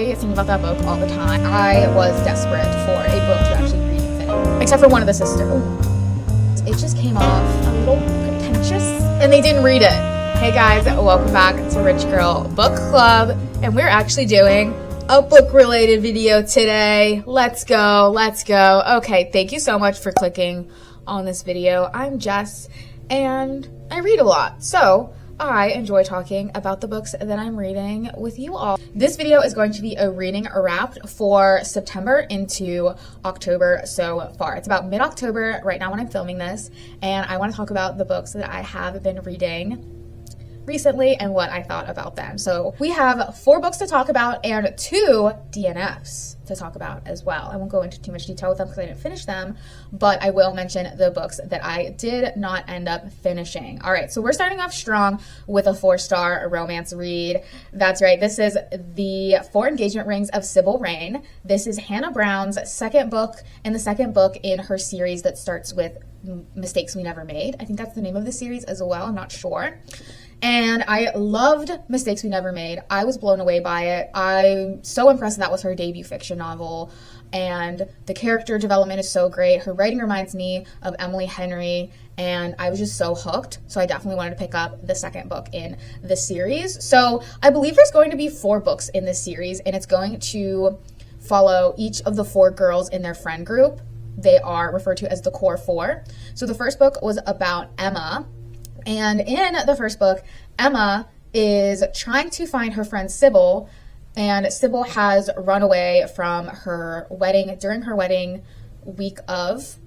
literally thinking about that book all the time. I was desperate for a book to actually read and finish, except for one of the sisters. It just came off a little pretentious and they didn't read it. Hey guys, welcome back to Rich Girl Book Club, and we're actually doing a book related video today. Let's go. Okay, thank you so much for clicking on this video. I'm Jess and I read a lot, so I enjoy talking about the books that I'm reading with you all. This video is going to be a reading wrap for September into October so far. It's about mid-October right now when I'm filming this, and I want to talk about the books that I have been reading recently and what I thought about them. So we have 4 books to talk about and 2 DNFs to talk about as well. I won't go into too much detail with them because I didn't finish them, but I will mention the books that I did not end up finishing. All right, so we're starting off strong with a 4-star romance read. That's right, this is The 4 Engagement Rings of Sybil Rain. This is Hannah Brown's second book, and the second book in her series that starts with Mistakes We Never Made. I think that's the name of the series as well, I'm not sure. And I loved Mistakes We Never Made. I was blown away by it. I'm so impressed that was her debut fiction novel. And the character development is so great. Her writing reminds me of Emily Henry. And I was just so hooked. So I definitely wanted to pick up the second book in the series. So I believe there's going to be 4 books in this series. And it's going to follow each of the 4 girls in their friend group. They are referred to as the Core 4. So the first book was about Emma. And in the first book, Emma is trying to find her friend Sybil, and Sybil has run away from her wedding. During her wedding week of,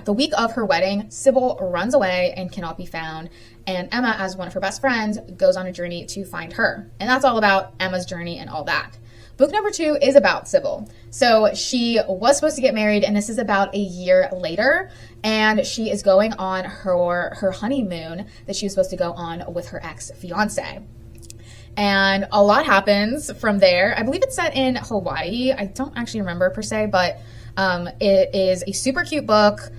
the week of her wedding, Sybil runs away and cannot be found. And Emma, as one of her best friends, goes on a journey to find her. And that's all about Emma's journey and all that. Book number 2 is about Sybil. So she was supposed to get married, and this is about a year later, and she is going on her honeymoon that she was supposed to go on with her ex-fiance. And a lot happens from there. I believe it's set in Hawaii. I don't actually remember per se, but it is a super cute book.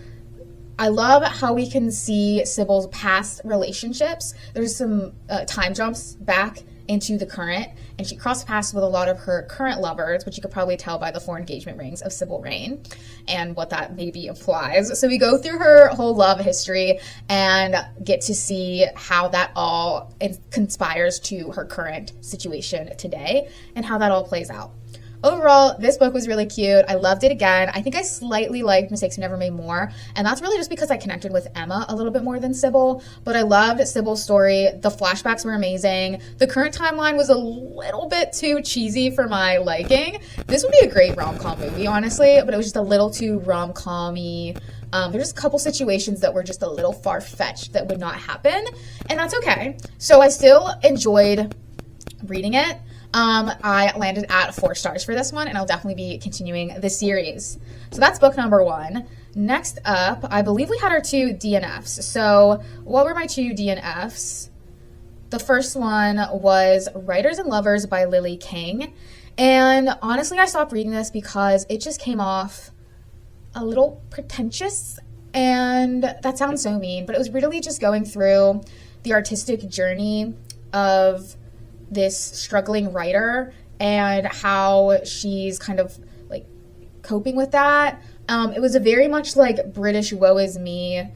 I love how we can see Sybil's past relationships. There's some time jumps back into the current, and she crossed paths with a lot of her current lovers, which you could probably tell by the 4 engagement rings of Sybil Rain and what that maybe implies. So we go through her whole love history and get to see how that all conspires to her current situation today and how that all plays out. Overall, this book was really cute. I loved it again. I think I slightly liked Mistakes We Never Made more, and that's really just because I connected with Emma a little bit more than Sybil, but I loved Sybil's story. The flashbacks were amazing. The current timeline was a little bit too cheesy for my liking. This would be a great rom-com movie, honestly, but it was just a little too rom-com-y. There's a couple situations that were just a little far-fetched that would not happen, and that's okay. So I still enjoyed reading it. I landed at 4 stars for this one, and I'll definitely be continuing the series. So that's book number 1. Next up, I believe we had our 2 DNFs. So what were my 2 DNFs? The first one was Writers and Lovers by Lily King. And honestly, I stopped reading this because it just came off a little pretentious. And that sounds so mean, but it was really just going through the artistic journey of this struggling writer and how she's kind of like coping with that. It was a very much like British woe is me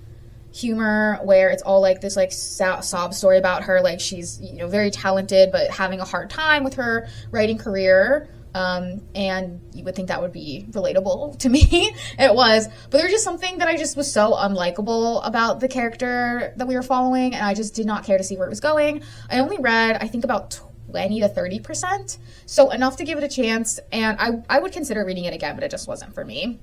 humor, where it's all like this like sob story about her, like she's, you know, very talented but having a hard time with her writing career. And you would think that would be relatable to me. It was, but there was just something that I just was so unlikable about the character that we were following, and I just did not care to see where it was going. I only read, I think, about 20 to 30%, so enough to give it a chance, and I would consider reading it again, but it just wasn't for me.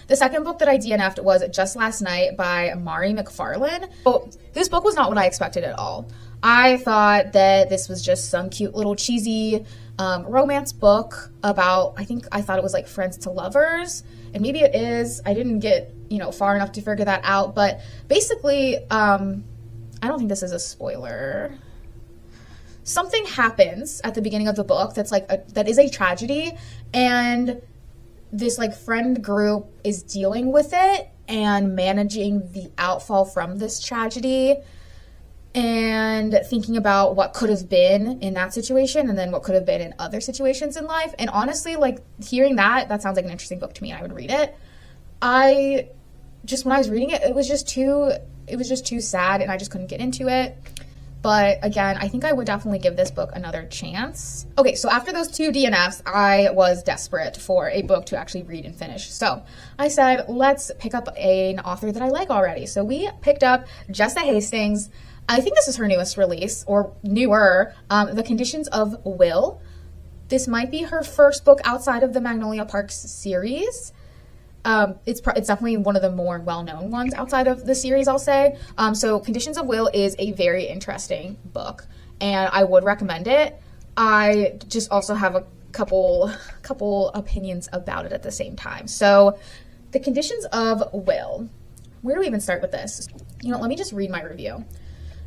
The second book that I DNF'd was Just Last Night by Mari McFarlane. So this book was not what I expected at all. I thought that this was just some cute little cheesy romance book about, I thought it was like friends to lovers, and maybe it is. I didn't get, far enough to figure that out, but basically, I don't think this is a spoiler. Something happens at the beginning of the book that's that is a tragedy, and this friend group is dealing with it and managing the outfall from this tragedy. and thinking about what could have been in that situation and then what could have been in other situations in life. And honestly, like hearing that sounds like an interesting book to me and I would read it. When I was reading it, it was just too sad and I just couldn't get into it. But again, I think I would definitely give this book another chance. Okay, so after those 2 DNFs, I was desperate for a book to actually read and finish. So I said, let's pick up an author that I like already. So we picked up Jess Hastings. I think this is her newest release, or newer, The Conditions of Will. This might be her first book outside of the Magnolia Parks series. It's definitely one of the more well-known ones outside of the series, I'll say. So Conditions of Will is a very interesting book, and I would recommend it. I just also have a couple opinions about it at the same time. So The Conditions of Will. Where do we even start with this? Let me just read my review.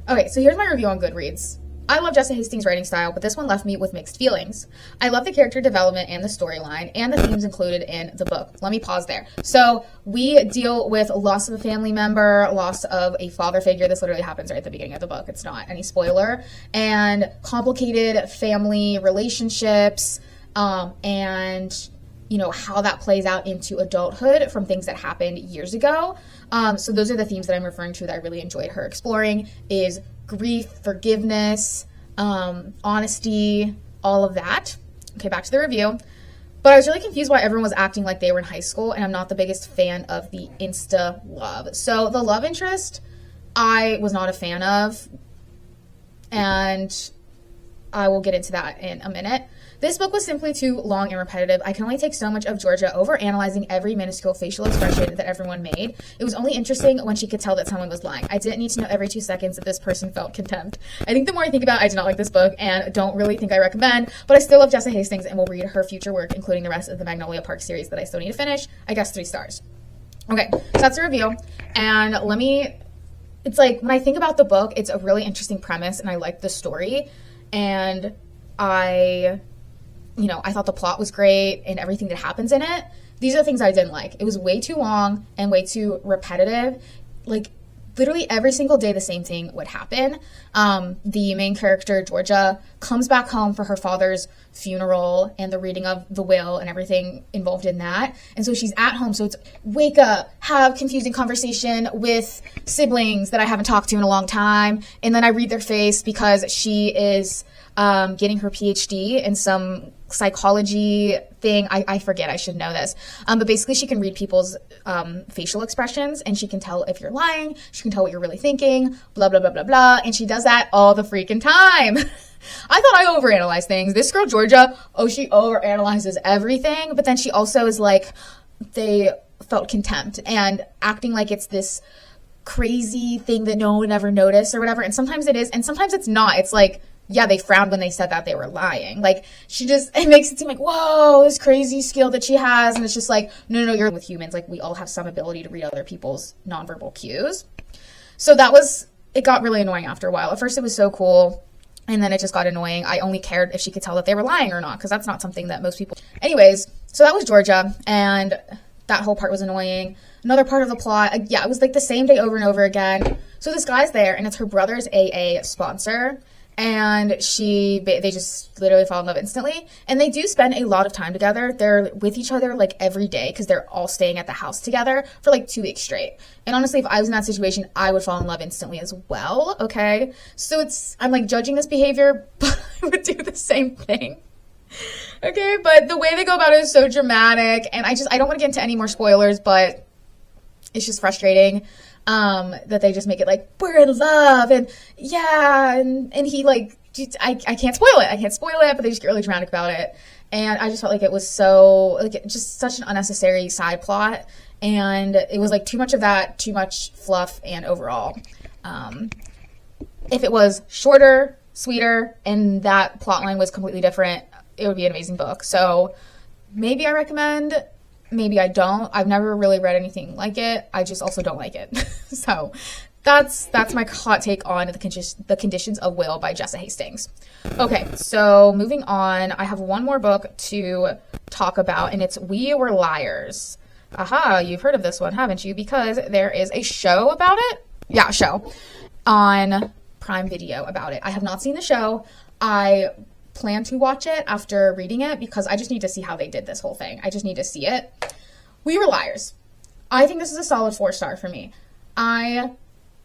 Okay, so here's my review on Goodreads. I love Jess Hastings' writing style, but this one left me with mixed feelings. I love the character development and the storyline and the themes included in the book. Let me pause there. So we deal with loss of a family member, loss of a father figure. This literally happens right at the beginning of the book. It's not any spoiler. And complicated family relationships, and how that plays out into adulthood from things that happened years ago. So those are the themes that I'm referring to that I really enjoyed her exploring, is grief, forgiveness, honesty, all of that. Okay, back to the review. But I was really confused why everyone was acting like they were in high school, and I'm not the biggest fan of the Insta love. So the love interest, I was not a fan of, and I will get into that in a minute. This book was simply too long and repetitive. I can only take so much of Georgia over-analyzing every minuscule facial expression that everyone made. It was only interesting when she could tell that someone was lying. I didn't need to know every 2 seconds that this person felt contempt. I think the more I think about it, I do not like this book and don't really think I recommend, but I still love Jess Hastings and will read her future work, including the rest of the Magnolia Park series that I still need to finish. I guess 3 stars. Okay, so that's the review. And it's like, when I think about the book, it's a really interesting premise and I like the story. And I thought the plot was great and everything that happens in it. These are the things I didn't like. It was way too long and way too repetitive. Like, literally every single day the same thing would happen. The main character, Georgia, comes back home for her father's funeral and the reading of the will and everything involved in that. And so she's at home. So it's wake up, have confusing conversation with siblings that I haven't talked to in a long time. And then I read their face because she is getting her PhD in some psychology thing. I forget, I should know this. But basically she can read people's facial expressions and she can tell if you're lying, she can tell what you're really thinking, blah, blah, blah, blah, blah. And she does that all the freaking time. I thought I overanalyzed things. This girl, Georgia, she overanalyzes everything. But then she also is like, they felt contempt and acting like it's this crazy thing that no one would ever notice or whatever. And sometimes it is, and sometimes it's not. It's like, yeah, they frowned when they said that they were lying. Like, it makes it seem like, whoa, this crazy skill that she has. And it's just like, no, you're with humans. Like, we all have some ability to read other people's nonverbal cues. So it got really annoying after a while. At first it was so cool. And then it just got annoying. I only cared if she could tell that they were lying or not, because that's not something that most people. Anyways, so that was Georgia. And that whole part was annoying. Another part of the plot, it was like the same day over and over again. So this guy's there and it's her brother's AA sponsor. And they just literally fall in love instantly. And they do spend a lot of time together. They're with each other like every day because they're all staying at the house together for like 2 weeks straight. And honestly, if I was in that situation, I would fall in love instantly as well. Okay. So I'm like judging this behavior, but I would do the same thing. Okay. But the way they go about it is so dramatic. And I don't want to get into any more spoilers, but it's just frustrating. That they just make it like, we're in love, and yeah, and he like, I can't spoil it, but they just get really dramatic about it, and I just felt like it was so, like, just such an unnecessary side plot, and it was like too much of that, too much fluff, and overall, if it was shorter, sweeter, and that plot line was completely different, it would be an amazing book. So maybe I recommend. Maybe I don't. I've never really read anything like it. I just also don't like it. So that's my hot take on The Conditions of Will by Jess Hastings. Okay, so moving on, I have one more book to talk about, and it's We Were Liars. Aha, you've heard of this one, haven't you? Because there is a show about it. Yeah, a show on Prime Video about it. I have not seen the show. I plan to watch it after reading it because I just need to see how they did this whole thing. I just need to see it. We Were Liars. I think this is a solid 4-star for me. I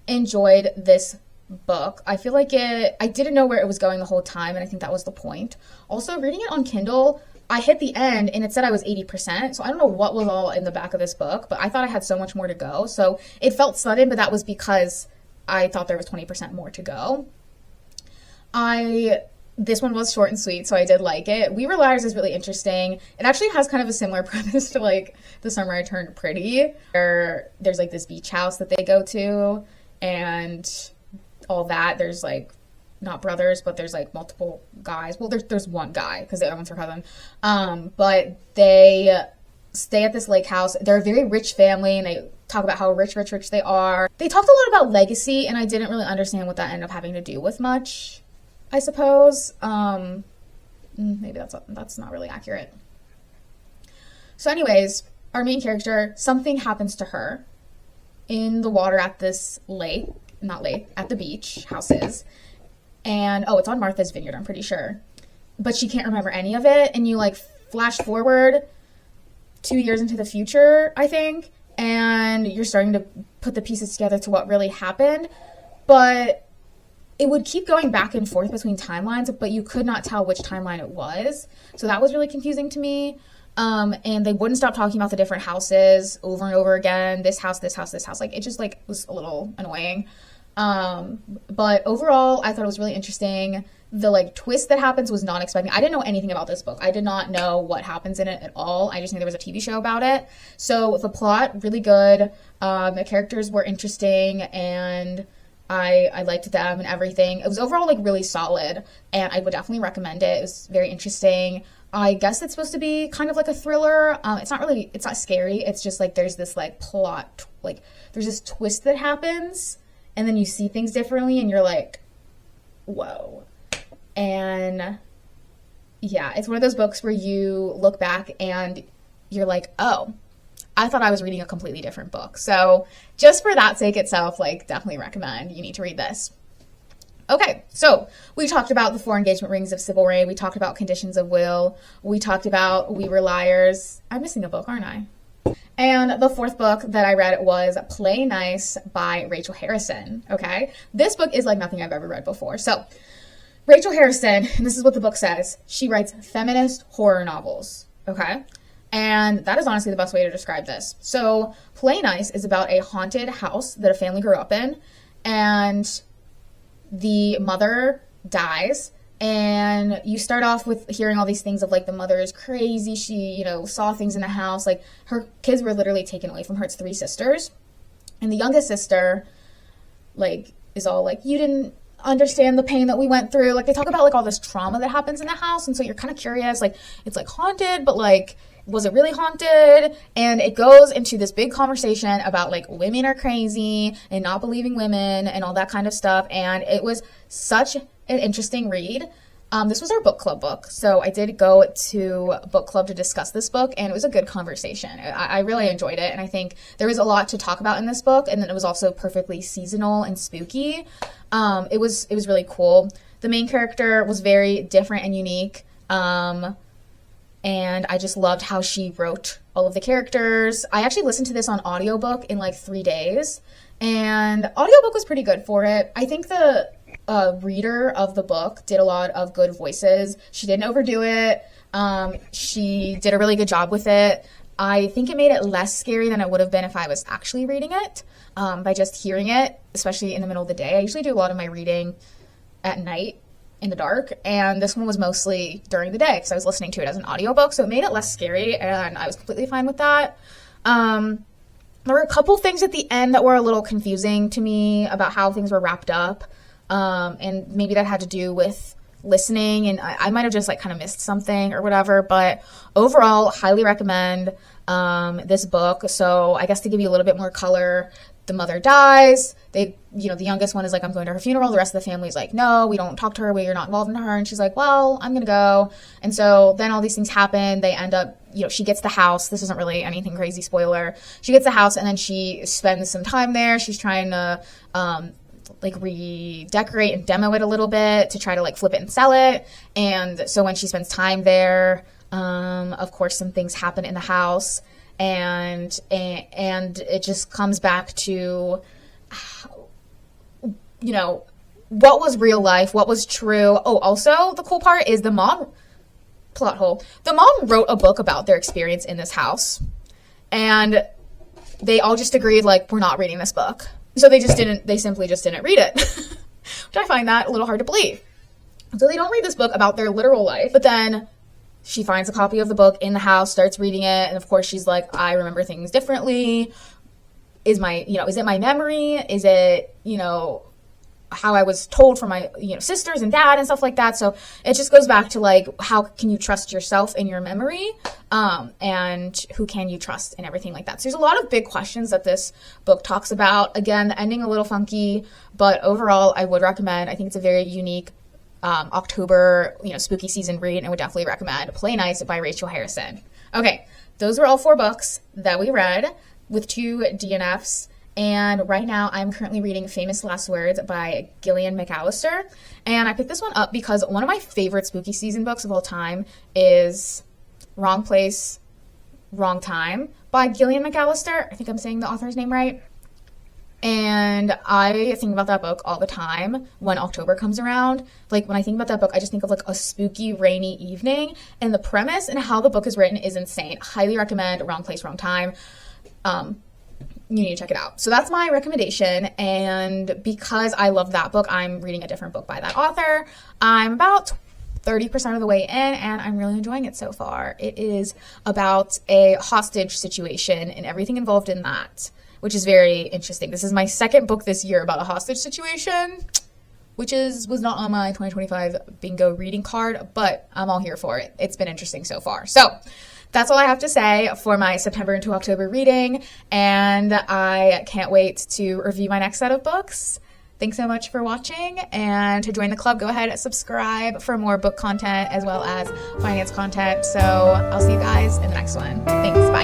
enjoyed this book. I feel like I didn't know where it was going the whole time, and I think that was the point. Also, reading it on Kindle, I hit the end and it said I was 80%, so I don't know what was all in the back of this book, but I thought I had so much more to go. So it felt sudden, but that was because I thought there was 20% more to go. This one was short and sweet, so I did like it. We Were Liars is really interesting. It actually has kind of a similar premise to like The Summer I Turned Pretty, where there's like this beach house that they go to and all that. There's like not brothers, but there's like multiple guys. Well, there's one guy because the other one's her cousin. But they stay at this lake house. They're a very rich family, and they talk about how rich they are. They talked a lot about legacy, and I didn't really understand what that ended up having to do with much, I suppose. Maybe that's not really accurate. So anyways, our main character, something happens to her in the water at this at the beach houses. And, it's on Martha's Vineyard, I'm pretty sure. But she can't remember any of it. And you, like, flash forward 2 years into the future, I think. And you're starting to put the pieces together to what really happened. But it would keep going back and forth between timelines, but you could not tell which timeline it was. So that was really confusing to me. And they wouldn't stop talking about the different houses over and over again. This house, this house, this house. Like, it just, like, was a little annoying. But overall, I thought it was really interesting. The like twist that happens was not expecting. I didn't know anything about this book. I did not know what happens in it at all. I just knew there was a TV show about it. So the plot, really good. The characters were interesting, and I liked them and everything. It was overall like really solid, and I would definitely recommend it. It was very interesting. I guess it's supposed to be kind of like a thriller. It's not scary. It's just like there's this like plot, like there's this twist that happens. And then you see things differently, and you're like, whoa. And yeah, it's one of those books where you look back and you're like, oh, I thought I was reading a completely different book. So just for that sake itself, like, definitely recommend. You need to read this. Okay, so we talked about the 4 engagement rings of Sybil Ray. We talked about Conditions of Will. We talked about We Were Liars. I'm missing a book, aren't I? And the 4th book that I read was Play Nice by Rachel Harrison, okay? This book is like nothing I've ever read before. So, Rachel Harrison, and this is what the book says, she writes feminist horror novels, okay? And that is honestly the best way to describe this. So, Play Nice is about a haunted house that a family grew up in, and the mother dies. And you start off with hearing all these things of like the mother is crazy. She, saw things in the house. Like her kids were literally taken away from her. It's 3 sisters. And the youngest sister, like, is all like, you didn't understand the pain that we went through. Like they talk about like all this trauma that happens in the house. And so you're kind of curious, like it's like haunted, but like, was it really haunted? And it goes into this big conversation about like women are crazy and not believing women and all that kind of stuff. And it was such an interesting read. This was our book club book, so I did go to book club to discuss this book, and it was a good conversation. I really enjoyed it, and I think there was a lot to talk about in this book, and then it was also perfectly seasonal and spooky. It was really cool. The main character was very different and unique, and I just loved how she wrote all of the characters. I actually listened to this on audiobook in like 3 days, and audiobook was pretty good for it. I think the reader of the book did a lot of good voices. She didn't overdo it. She did a really good job with it. I think it made it less scary than it would have been if I was actually reading it, by just hearing it, especially in the middle of the day. I usually do a lot of my reading at night in the dark, and this one was mostly during the day because I was listening to it as an audiobook, so it made it less scary, and I was completely fine with that. There were a couple things at the end that were a little confusing to me about how things were wrapped up. And maybe that had to do with listening, and I might have just like kind of missed something or whatever, but overall, highly recommend this book. So I guess to give you a little bit more color, the mother dies. The youngest one is like, I'm going to her funeral. The rest of the family is like, no, we don't talk to her. We're not involved in her. And she's like, well, I'm going to go. And so then all these things happen. They end up, she gets the house. This isn't really anything crazy, spoiler. She gets the house, and then she spends some time there. She's trying to, like redecorate and demo it a little bit to try to like flip it and sell it. And so when she spends time there, of course some things happen in the house, and it just comes back to, you know, what was real life, what was true. Oh, also the cool part is the mom, plot hole, the mom wrote a book about their experience in this house, and they all just agreed, like, we're not reading this book. So they simply just didn't read it, which I find that a little hard to believe. So they don't read this book about their literal life, but then she finds a copy of the book in the house, starts reading it, and of course she's like, I remember things differently. Is it my memory? Is it, how I was told from my, sisters and dad and stuff like that? So it just goes back to, like, how can you trust yourself and your memory, and who can you trust and everything like that. So there's a lot of big questions that this book talks about. Again, the ending a little funky, but overall I would recommend. I think it's a very unique October, spooky season read, and would definitely recommend Play Nice by Rachel Harrison. Okay, those were all 4 books that we read with 2 DNFs. And right now I'm currently reading Famous Last Words by Gillian McAllister. And I picked this one up because one of my favorite spooky season books of all time is Wrong Place, Wrong Time by Gillian McAllister. I think I'm saying the author's name right. And I think about that book all the time when October comes around. Like, when I think about that book, I just think of like a spooky, rainy evening. And the premise and how the book is written is insane. Highly recommend Wrong Place, Wrong Time. You need to check it out. So that's my recommendation. And because I love that book, I'm reading a different book by that author. I'm about 30% of the way in, and I'm really enjoying it so far. It is about a hostage situation and everything involved in that, which is very interesting. This is my second book this year about a hostage situation, which was not on my 2025 bingo reading card, but I'm all here for it. It's been interesting so far. So that's all I have to say for my September into October reading, and I can't wait to review my next set of books. Thanks so much for watching, and to join the club, go ahead and subscribe for more book content as well as finance content. So I'll see you guys in the next one. Thanks. Bye.